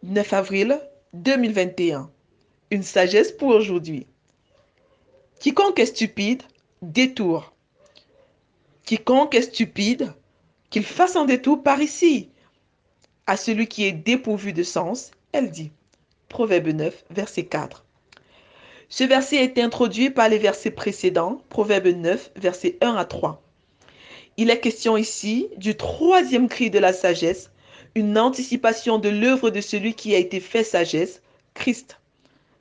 9 avril 2021. Une sagesse pour aujourd'hui. Quiconque est stupide, détour. Quiconque est stupide, qu'il fasse un détour par ici. À celui qui est dépourvu de sens, elle dit. Proverbe 9, verset 4. Ce verset est introduit par les versets précédents, Proverbe 9, versets 1 à 3. Il est question ici du troisième cri de la sagesse, une anticipation de l'œuvre de celui qui a été fait sagesse, Christ.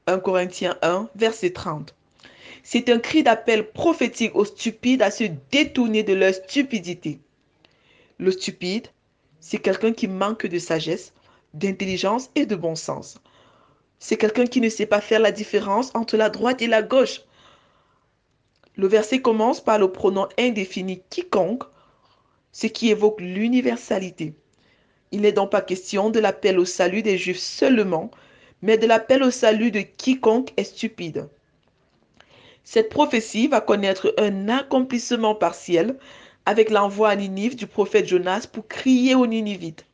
1 Corinthiens 1, verset 30. C'est un cri d'appel prophétique aux stupides à se détourner de leur stupidité. Le stupide, c'est quelqu'un qui manque de sagesse, d'intelligence et de bon sens. C'est quelqu'un qui ne sait pas faire la différence entre la droite et la gauche. Le verset commence par le pronom indéfini quiconque, ce qui évoque l'universalité. Il n'est donc pas question de l'appel au salut des Juifs seulement, mais de l'appel au salut de quiconque est stupide. Cette prophétie va connaître un accomplissement partiel avec l'envoi à Ninive du prophète Jonas pour crier aux Ninivites.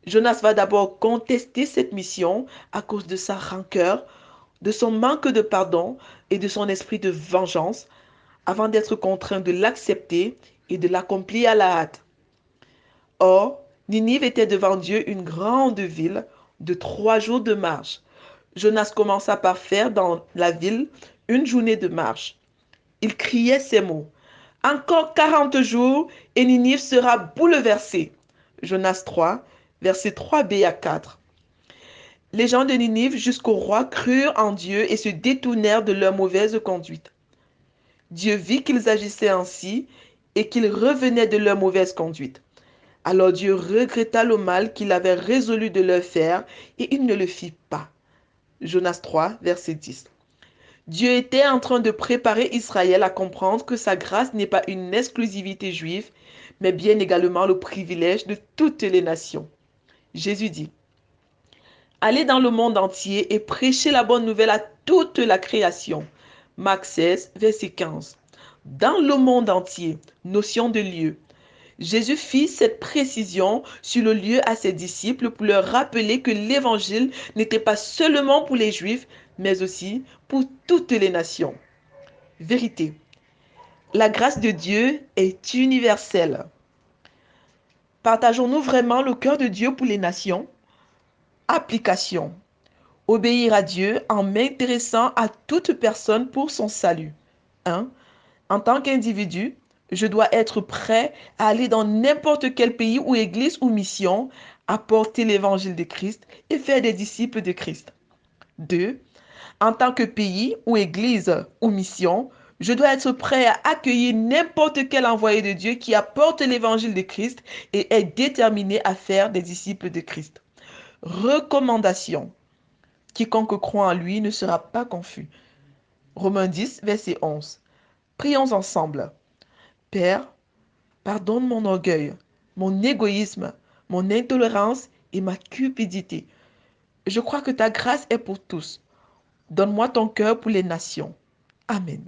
Jonas va d'abord contester cette mission à cause de sa rancœur, de son manque de pardon et de son esprit de vengeance, avant d'être contraint de l'accepter et de l'accomplir à la hâte. Or, Ninive était devant Dieu une grande ville de 3 jours de marche. Jonas commença par faire dans la ville une journée de marche. Il criait ces mots. Encore 40 jours et Ninive sera bouleversée. Jonas 3, versets 3b à 4. Les gens de Ninive jusqu'au roi crurent en Dieu et se détournèrent de leur mauvaise conduite. Dieu vit qu'ils agissaient ainsi et qu'ils revenaient de leur mauvaise conduite. Alors Dieu regretta le mal qu'il avait résolu de leur faire et il ne le fit pas. Jonas 3, verset 10. Dieu était en train de préparer Israël à comprendre que sa grâce n'est pas une exclusivité juive, mais bien également le privilège de toutes les nations. Jésus dit, allez dans le monde entier et prêchez la bonne nouvelle à toute la création. Marc 16, verset 15. Dans le monde entier, notion de lieu. Jésus fit cette précision sur le lieu à ses disciples pour leur rappeler que l'évangile n'était pas seulement pour les Juifs, mais aussi pour toutes les nations. Vérité. La grâce de Dieu est universelle. Partageons-nous vraiment le cœur de Dieu pour les nations? Application. Obéir à Dieu en m'intéressant à toute personne pour son salut. 1. En tant qu'individu, je dois être prêt à aller dans n'importe quel pays ou église ou mission, apporter l'évangile de Christ et faire des disciples de Christ. 2. En tant que pays ou église ou mission, je dois être prêt à accueillir n'importe quel envoyé de Dieu qui apporte l'évangile de Christ et est déterminé à faire des disciples de Christ. Recommandation. Quiconque croit en lui ne sera pas confus. Romains 10, verset 11. Prions ensemble. Père, pardonne mon orgueil, mon égoïsme, mon intolérance et ma cupidité. Je crois que ta grâce est pour tous. Donne-moi ton cœur pour les nations. Amen.